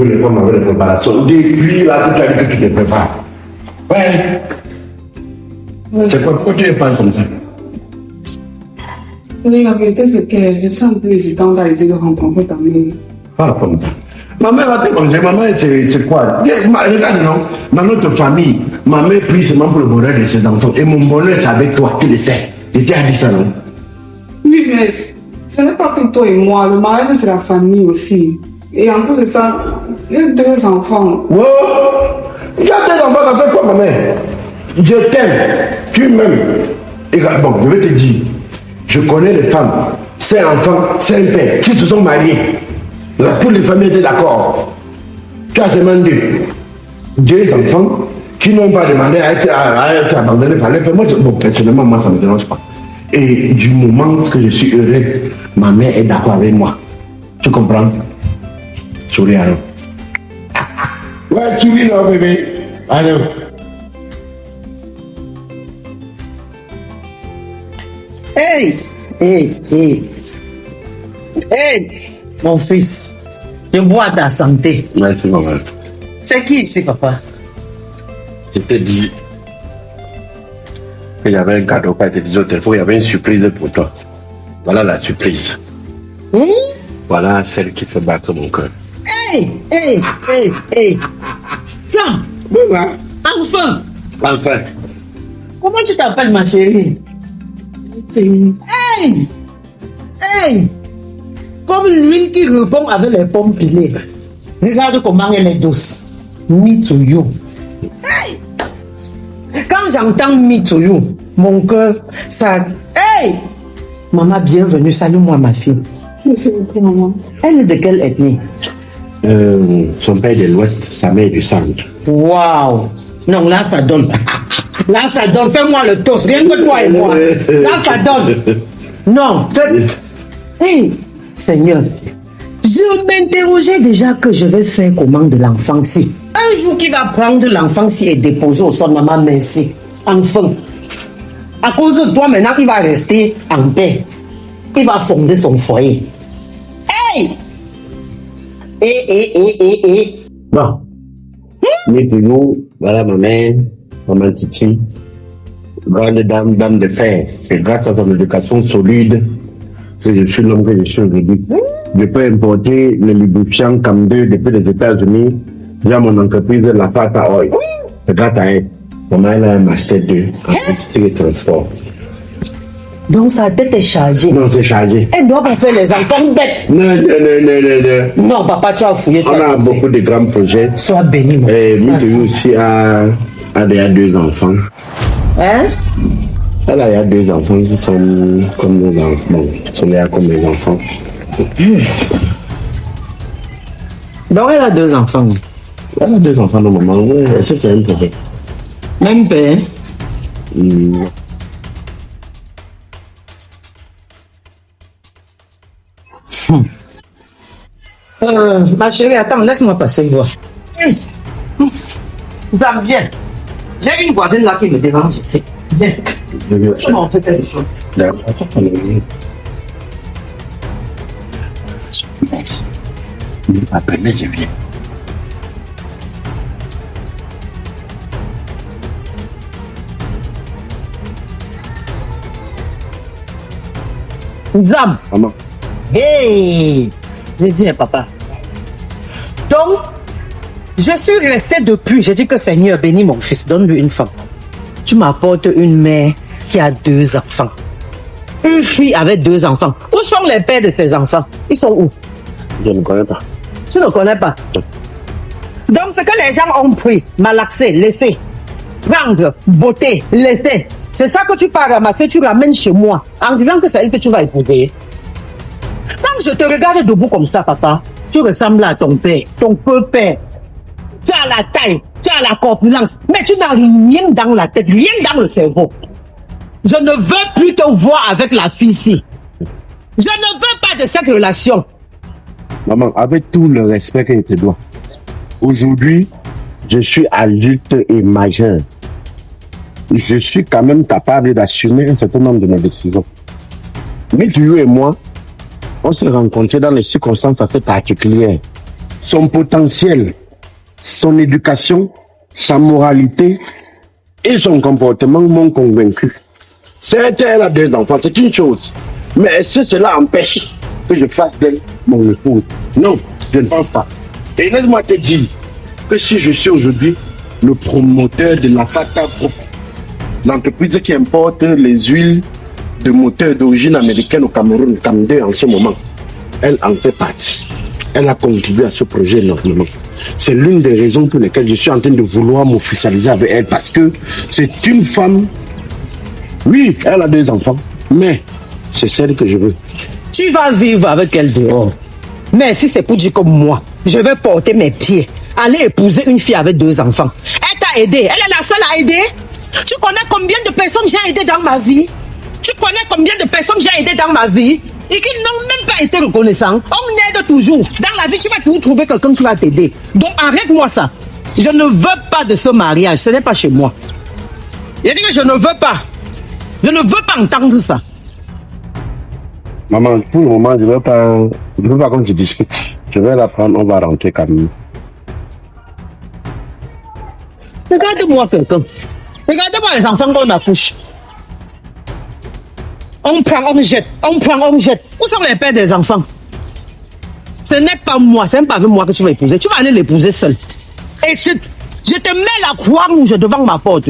Vous les femmes avec les préparations. Depuis là, tu as dit que tu te prépares. Ouais. C'est quoi? Pourquoi tu ne parles comme ça? La vérité, c'est que je suis un peu hésitante à l'idée de rencontrer ta mère. Pas comme ça. Ma mère va te manger. Ma mère, c'est quoi? Regarde, non. Dans notre famille, ma mère prie seulement pour le bonheur de ses enfants. Et mon bonheur, c'est avec toi, tu le sais. Et tu as dit ça, non? Oui, mais ce n'est pas que toi et moi. Le mariage, c'est la famille aussi. Et en plus de ça, j'ai 2 enfants. Oh! Tu as 2 enfants, ça fait quoi, ma mère? Je t'aime. Tu m'aimes. Et bon, je vais te dire. Je connais les femmes, 5 enfants, 5 pères, qui se sont mariés. Là, toutes les familles étaient d'accord. Tu as seulement 2 enfants qui n'ont pas demandé à être abandonnés par les pères. Moi, bon, personnellement, moi, ça ne me dérange pas. Et du moment que je suis heureux, ma mère est d'accord avec moi. Tu comprends? Souris alors. Ouais, souris là, bébé. Alors. Hey, mon fils, je bois ta santé. Merci, maman. C'est qui ici, papa? Je t'ai dit qu'il y avait un cadeau qui a été dit au téléphone, il y avait une surprise pour toi. Voilà la surprise. Voilà celle qui fait battre mon cœur. Hey. Tiens, enfin. Comment tu t'appelles, ma chérie? Hey! Comme l'huile qui répond avec les pommes pilées. Regarde comment elle est douce. Me to you. Hey! Quand j'entends me to you, mon cœur, ça... Hey! Maman, bienvenue. Salue-moi, ma fille. Merci beaucoup, maman. Elle est de quelle ethnie? Son père est de l'Ouest, sa mère est du Centre. Waouh! Non, là, ça donne. Là, ça donne. Fais-moi le toast. Rien que toi et moi. Là, ça donne. Non. Hey, Seigneur. Je m'interrogeais déjà que je vais faire comment de l'enfant ci. Un jour qui va prendre l'enfant ci et déposer au sol, maman, merci. Enfin. À cause de toi, maintenant, il va rester en paix. Il va fonder son foyer. Hey! Bon. Mais pour nous, voilà ma mère, maman Titi, grande dame de fer. C'est grâce à ton éducation solide que je suis l'homme que je suis aujourd'hui. Je peux importer le lubrifiant Cam2 depuis les États-Unis via mon entreprise La Fata Oil. C'est grâce à elle. Maman, elle a un Master 2 en logistique et transport. Donc sa tête est chargée. Non, c'est chargé. Elle doit pas faire les enfants bêtes. Non. Non, papa, tu as fouillé. On a beaucoup de grands projets. Sois béni, mon Et fils. Mitou aussi a déjà 2 enfants. Hein? Elle a 2 enfants qui sont comme nos enfants. Bon, qui sont là comme mes enfants. Donc elle a 2 enfants. Elle a 2 enfants normalement. Oui, ça c'est un problème. Même père. Ma chérie, attends, laisse-moi passer voir. Hey. Zam, viens. J'ai une voisine là qui me dérange. Viens. Je vais montrer quelque chose. Après, je viens. Zam. Maman. Hey. Je dis à papa. Donc, je suis restée depuis. J'ai dit que Seigneur bénis mon fils, donne-lui une femme. Tu m'apportes une mère qui a 2 enfants. Une fille avec 2 enfants. Où sont les pères de ces enfants? Ils sont où? Je ne connais pas. Tu ne connais pas? Donc, ce que les gens ont pris, malaxé, laissé, prendre, beauté, laisser, c'est ça que tu pars ramasser, tu ramènes chez moi, en disant que c'est elle que tu vas épouser. Quand je te regarde debout comme ça, papa, tu ressembles à ton père, ton peu père. Tu as la taille, tu as la corpulence, mais tu n'as rien dans la tête, rien dans le cerveau. Je ne veux plus te voir avec la fille-ci. Je ne veux pas de cette relation. Maman, avec tout le respect que je te dois, aujourd'hui, je suis adulte et majeur. Je suis quand même capable d'assumer un certain nombre de mes décisions. Mais tu et moi, on s'est rencontrés dans des circonstances assez particulières. son potentiel, son éducation, sa moralité et son comportement m'ont convaincu. Certes, elle a 2 enfants, c'est une chose. Mais est-ce que cela empêche que je fasse d'elle mon épouse? Non, je ne pense pas. Et laisse-moi te dire que si je suis aujourd'hui le promoteur de la Fata Group, l'entreprise qui importe les huiles de moteur d'origine américaine au Cameroun, CAM2 en ce moment, elle en fait partie. Elle a contribué à ce projet énormément. C'est l'une des raisons pour lesquelles je suis en train de vouloir m'officialiser avec elle, parce que c'est une femme. Oui, elle a 2 enfants, mais c'est celle que je veux. Tu vas vivre avec elle dehors. Mais si c'est pour dire comme moi, je vais porter mes pieds, aller épouser une fille avec 2 enfants. Elle t'a aidé, elle est la seule à aider. Tu connais combien de personnes j'ai aidé dans ma vie? Tu connais combien de personnes j'ai aidé dans ma vie et qui n'ont même pas été reconnaissants? On aide toujours. Dans la vie, tu vas toujours trouver quelqu'un qui va t'aider. Donc arrête-moi ça. Je ne veux pas de ce mariage. Ce n'est pas chez moi. Il dit que je ne veux pas. Je ne veux pas entendre ça. Maman, pour le moment, je ne veux pas qu'on se discute. Je vais la prendre, on va rentrer quand même. Regarde-moi quelqu'un. Regardez-moi les enfants qu'on accouche. On prend, on jette. On prend, on jette. Où sont les pères des enfants? Ce n'est pas moi, c'est même pas avec moi que tu vas épouser. Tu vas aller l'épouser seul. Et je te mets la croix rouge devant ma porte.